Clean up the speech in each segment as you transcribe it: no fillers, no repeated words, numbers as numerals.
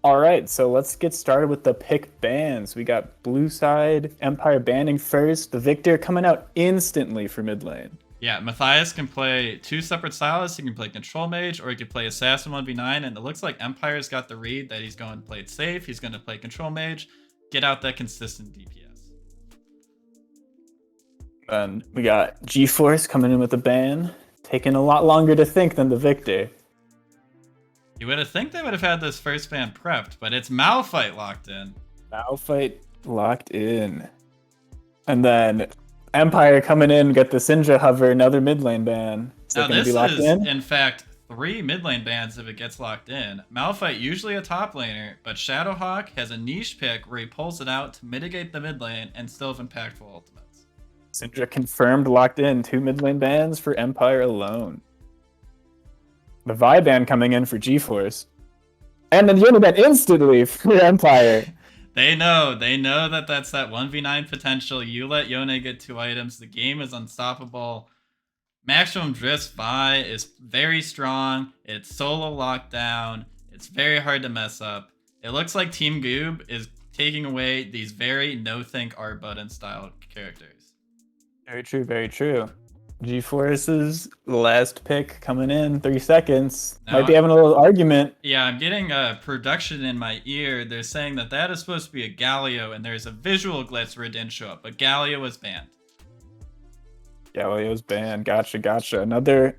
All right, so let's get started with the pick bans. We got blue side, Empire banning first. The Victor coming out instantly for mid lane. Yeah, Matthias can play two separate stylists. He can play Control Mage, or he can play Assassin 1v9. And it looks like Empire's got the read that he's going to play it safe. He's going to play Control Mage, get out that consistent DPS. And we got GeForce coming in with a ban, taking a lot longer to think than the Victor. You would have think they would have had this first ban prepped, but it's Malphite locked in. Malphite locked in. And then Empire coming in, get the Syndra hover, another mid lane ban. Is Now that going to this be locked is, in? in fact, 3 mid lane bans if it gets locked in. Malphite usually a top laner, but Shadowhawk has a niche pick where he pulls it out to mitigate the mid lane and still have impactful ultimates. Syndra confirmed locked in. 2 mid lane bans for Empire alone. The Vi ban coming in for GeForce. And then Yone ban instantly for Empire. They know that that's that 1v9 potential. You let Yone get 2 items, the game is unstoppable. Maximum Drift's Vi is very strong. It's solo lockdown. It's very hard to mess up. It looks like Team Goob is taking away these very no-think art button style characters. Very true, very true. GeForce's last pick coming in, 3 seconds. Now, Might be having a little argument. Yeah, I'm getting a production in my ear. They're saying that that is supposed to be a Galio, and there's a visual glitch where it didn't show up, but Galio was banned. Galio's banned. Gotcha. Another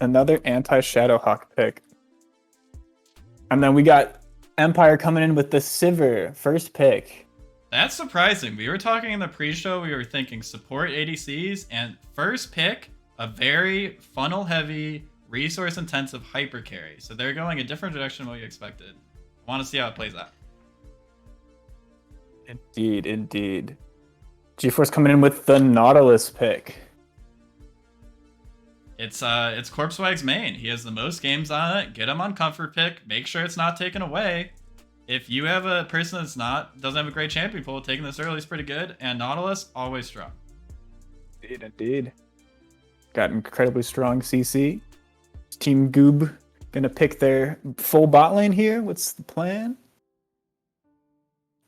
anti-Shadowhawk pick. And then we got Empire coming in with the Sivir, first pick. That's surprising. We were talking in the pre-show, we were thinking support ADCs, and first pick, a very funnel-heavy, resource-intensive hyper carry. So they're going a different direction than what you expected. I want to see how it plays out. Indeed. GeForce coming in with the Nautilus pick. It's Corpsewag's main. He has the most games on it. Get him on comfort pick. Make sure it's not taken away. If you have a person doesn't have a great champion pool, taking this early is pretty good. And Nautilus, always strong. Indeed. Got incredibly strong CC. Team Goob gonna pick their full bot lane here. What's the plan?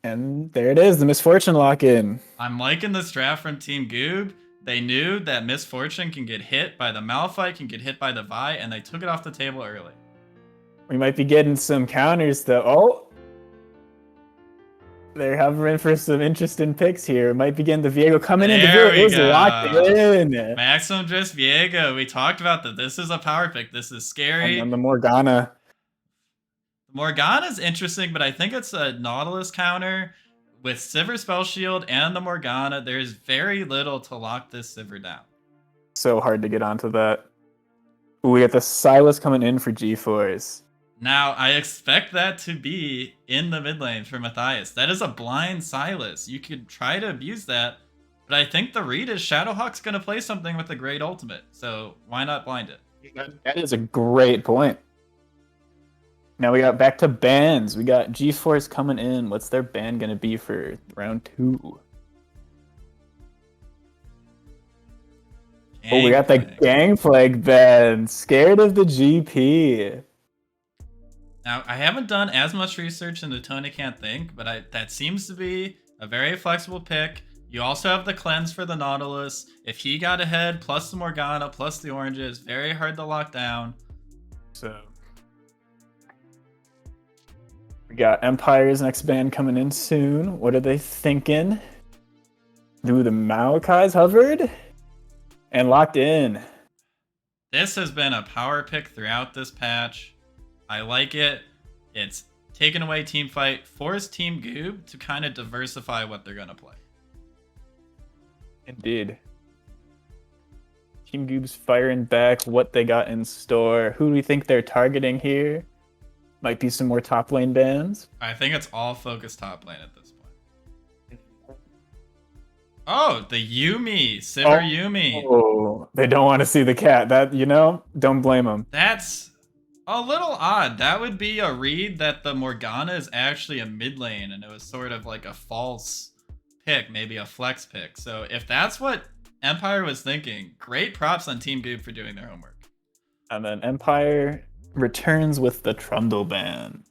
And there it is, the Misfortune lock-in. I'm liking this draft from Team Goob. They knew that Misfortune can get hit by the Malphite, can get hit by the Vi, and they took it off the table early. We might be getting some counters though. Oh! They're hovering for some interesting picks here. Might be getting the Viego coming in. There The Viego is we go. locked in. Maximum Drift Viego. We talked about that. This is a power pick. This is scary. And the Morgana. Morgana's interesting, but I think it's a Nautilus counter. With Sivir Spell Shield and the Morgana, there's very little to lock this Sivir down. So hard to get onto that. Ooh, we got the Sylas coming in for GeForce. Now, I expect that to be in the mid lane for Matthias. That is a blind Sylas. You could try to abuse that, but I think the read is Shadowhawk's going to play something with a great ultimate, so why not blind it? That is a great point. Now we got back to bans. We got GeForce coming in. What's their ban going to be for round 2? Oh, we got the Gangplank ban. Scared of the GP. Now, I haven't done as much research into Tony Can't Think, but that seems to be a very flexible pick. You also have the cleanse for the Nautilus. If he got ahead, plus the Morgana, plus the oranges, very hard to lock down. So we got Empire's next band coming in soon. What are they thinking? Do the Maokai's hovered and locked in. This has been a power pick throughout this patch. I like it. It's taken away team fight, forced Team Goob to kind of diversify what they're going to play. Indeed. Team Goob's firing back what they got in store. Who do we think they're targeting here? Might be some more top lane bans. I think it's all focused top lane at this point. Oh, the Yuumi, Sivir Yuumi. Oh, they don't want to see the cat. That, don't blame them. That's a little odd. That would be a read that the Morgana is actually a mid lane, and it was sort of like a false pick, maybe a flex pick. So if that's what Empire was thinking, great props on Team Goob for doing their homework. And then Empire returns with the Trundle ban.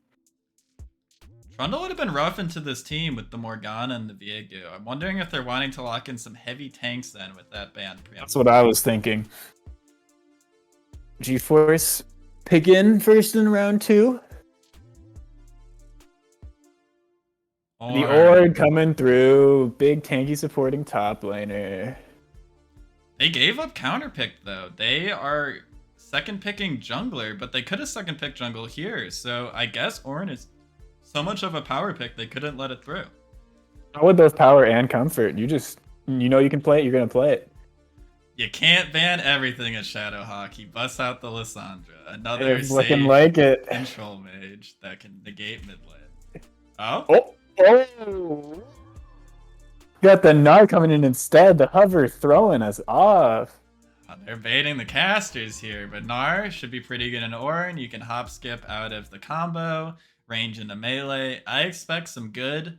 Trundle would have been rough into this team with the Morgana and the Viego. I'm wondering if they're wanting to lock in some heavy tanks then with that ban. That's what I was thinking. GeForce pick in first in round 2. The Ord coming through. Big tanky supporting top laner. They gave up counter pick though. They are second picking jungler, but they could have second picked jungle here. So I guess Ornn is so much of a power pick they couldn't let it through. Not with both power and comfort. You know you can play it, you're gonna play it. You can't ban everything at Shadowhawk. He busts out the Lissandra. Another It's looking like it. control mage that can negate mid lane. Oh? Oh! Got the Gnar coming in instead. The hover throwing us off. They're baiting the casters here, but Gnar should be pretty good in Ornn. You can hop skip out of the combo, range into melee. I expect some good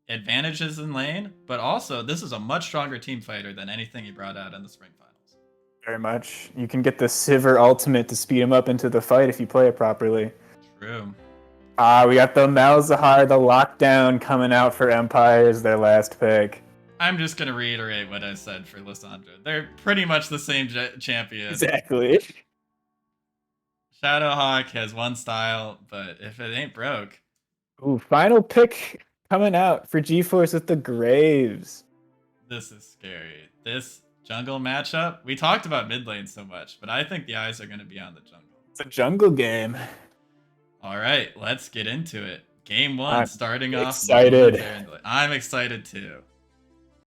advantages in lane, but also this is a much stronger team fighter than anything he brought out in the spring finals. Very much. You can get the Sivir ultimate to speed him up into the fight if you play it properly. True. We got the Malzahar, the lockdown coming out for Empire as their last pick. I'm just going to reiterate what I said for Lissandra. They're pretty much the same champion. Exactly. Shadowhawk has one style, but if it ain't broke. Ooh, final pick coming out for GeForce with the Graves. This is scary. This jungle matchup, we talked about mid lane so much, but I think the eyes are going to be on the jungle. It's a jungle game. All right, let's get into it. Game 1 I'm starting off. excited. I'm excited too.